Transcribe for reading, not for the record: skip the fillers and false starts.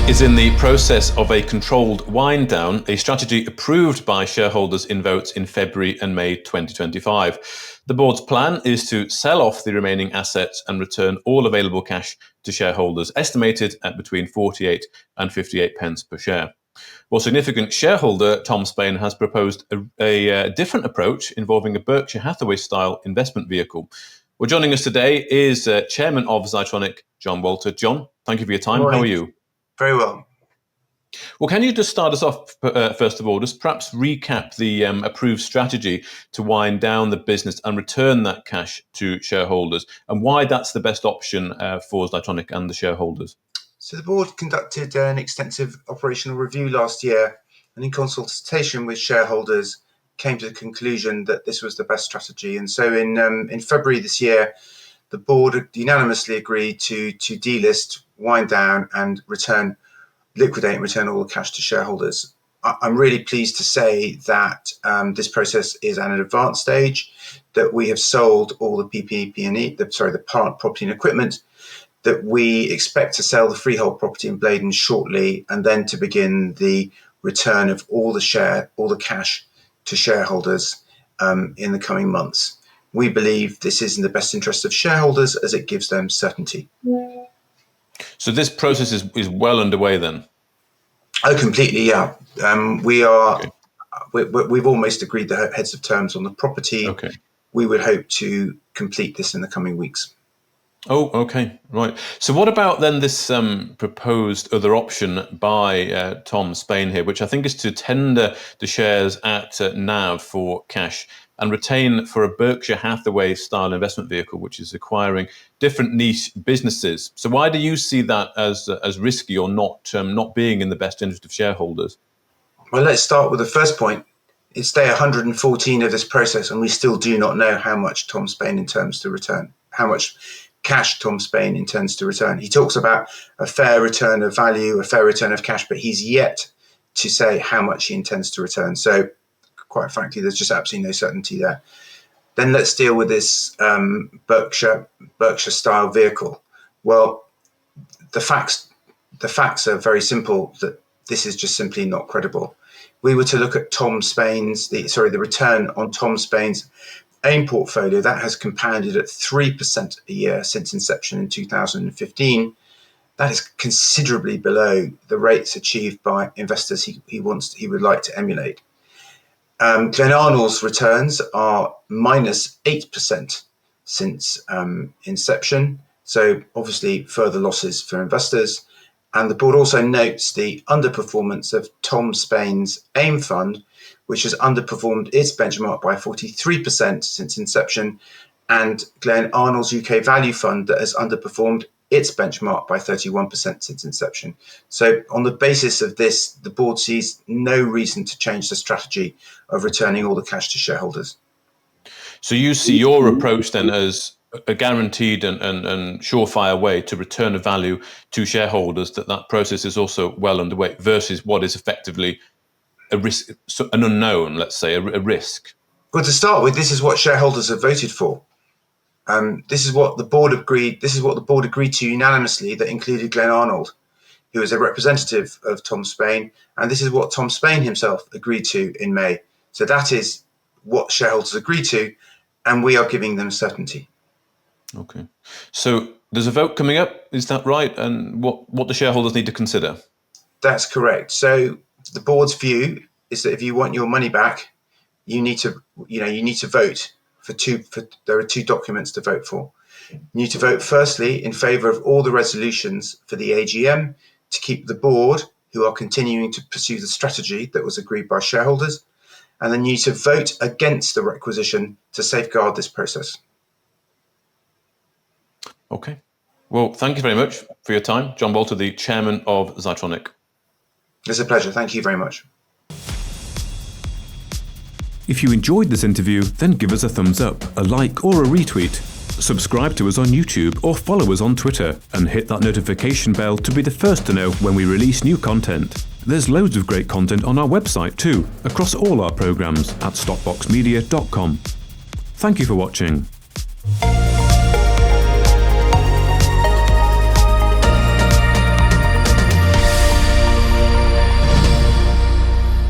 is in the process of a controlled wind down, a strategy approved by shareholders in votes in February and May 2025. The board's plan is to sell off the remaining assets and return all available cash to shareholders, estimated at between 48 and 58 pence per share. More significant shareholder Tom Spain has proposed a different approach involving a Berkshire Hathaway-style investment vehicle. Well, joining us today is Chairman of Zytronic, John Walter. John, thank you for your time. How are you? Very well. Well, can you just start us off, first of all, just perhaps recap the approved strategy to wind down the business and return that cash to shareholders, and why that's the best option for Zytronic and the shareholders? So the board conducted an extensive operational review last year, and in consultation with shareholders came to the conclusion that this was the best strategy. And so in February this year, the board unanimously agreed to delist, wind down, and liquidate and return all the cash to shareholders. I'm really pleased to say that this process is at an advanced stage, that we have sold all the PP&E, the plant, property and equipment, that we expect to sell the freehold property in Blaydon shortly, and then to begin the return of all the cash to shareholders in the coming months. We believe this is in the best interest of shareholders as it gives them certainty. So this process is well underway then? Oh, completely, yeah. We've almost agreed the heads of terms on the property. Okay. We would hope to complete this in the coming weeks. Oh, okay, right. So what about then this proposed other option by Tom Spain here, which I think is to tender the shares at NAV for cash and retain for a Berkshire Hathaway style investment vehicle, which is acquiring different niche businesses. So why do you see that as risky or not being in the best interest of shareholders? Well, let's start with the first point. It's day 114 of this process, and we still do not know how much Tom Spain intends to return, how much cash Tom Spain intends to return. He talks about a fair return of value, a fair return of cash, but he's yet to say how much he intends to return. So quite frankly, there's just absolutely no certainty there. Then let's deal with this Berkshire style vehicle. Well, the facts are very simple, that this is just simply not credible. We were to look at the return on Tom Spain's AIM portfolio, that has compounded at 3% a year since inception in 2015. That is considerably below the rates achieved by investors he would like to emulate. Glen Arnold's returns are minus 8% since inception, so obviously further losses for investors. And the board also notes the underperformance of Tom Spain's AIM fund, which has underperformed its benchmark by 43% since inception, and Glen Arnold's UK Value Fund that has underperformed its benchmark by 31% since inception. So on the basis of this, the board sees no reason to change the strategy of returning all the cash to shareholders. So you see your approach then as a guaranteed and surefire way to return a value to shareholders, that process is also well underway versus what is effectively a risk, an unknown, let's say, a risk? Well, to start with, this is what shareholders have voted for. This is what the board agreed. This is what the board agreed to unanimously. That included Glen Arnold, who is a representative of Tom Spain, and this is what Tom Spain himself agreed to in May. So that is what shareholders agreed to, and we are giving them certainty. Okay. So there's a vote coming up. Is that right? And what the shareholders need to consider? That's correct. So the board's view is that if you want your money back, you need to vote there are two documents to vote for. You need to vote firstly in favour of all the resolutions for the AGM to keep the board, who are continuing to pursue the strategy that was agreed by shareholders, and then you need to vote against the requisition to safeguard this process. Okay. Well, thank you very much for your time. John Walter, the Chairman of Zytronic. It's a pleasure. Thank you very much. If you enjoyed this interview, then give us a thumbs up, a like or a retweet. Subscribe to us on YouTube or follow us on Twitter and hit that notification bell to be the first to know when we release new content. There's loads of great content on our website too, across all our programs at stockboxmedia.com. Thank you for watching.